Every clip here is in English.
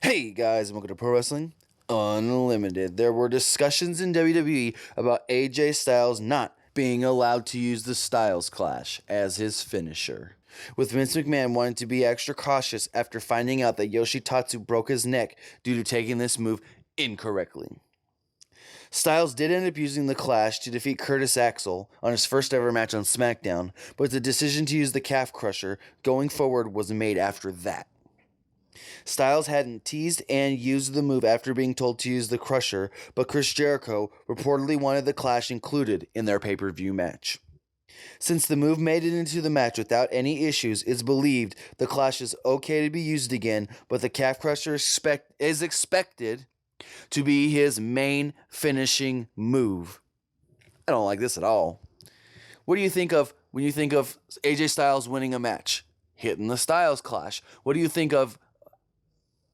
Hey guys, and welcome to Pro Wrestling Unlimited. There were discussions in WWE about AJ Styles not being allowed to use the Styles Clash as his finisher, with Vince McMahon wanting to be extra cautious after finding out that Yoshitatsu broke his neck due to taking this move incorrectly. Styles did end up using the Clash to defeat Curtis Axel on his first ever match on SmackDown, but the decision to use the Calf Crusher going forward was made after that. Styles hadn't teased and used the move after being told to use the Crusher, but Chris Jericho reportedly wanted the Clash included in their pay-per-view match. Since the move made it into the match without any issues, it's believed the Clash is okay to be used again, but the Calf Crusher is expected to be his main finishing move. I don't like this at all. What do you think of when you think of AJ Styles winning a match? Hitting the Styles Clash. What do you think of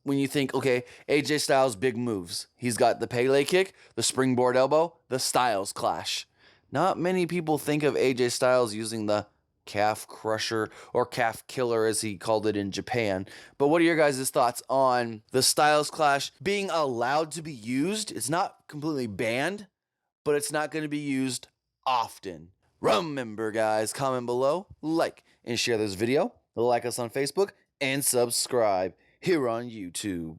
when you think, okay, AJ Styles' big moves? He's got the Pele kick, the springboard elbow, the Styles Clash. Not many people think of AJ Styles using the Calf Crusher or Calf Killer as he called it in Japan. But what are your guys' thoughts on the Styles Clash being allowed to be used? It's not completely banned, but it's not going to be used often. Remember, guys, comment below, like, and share this video. Like us on Facebook, and subscribe here on YouTube.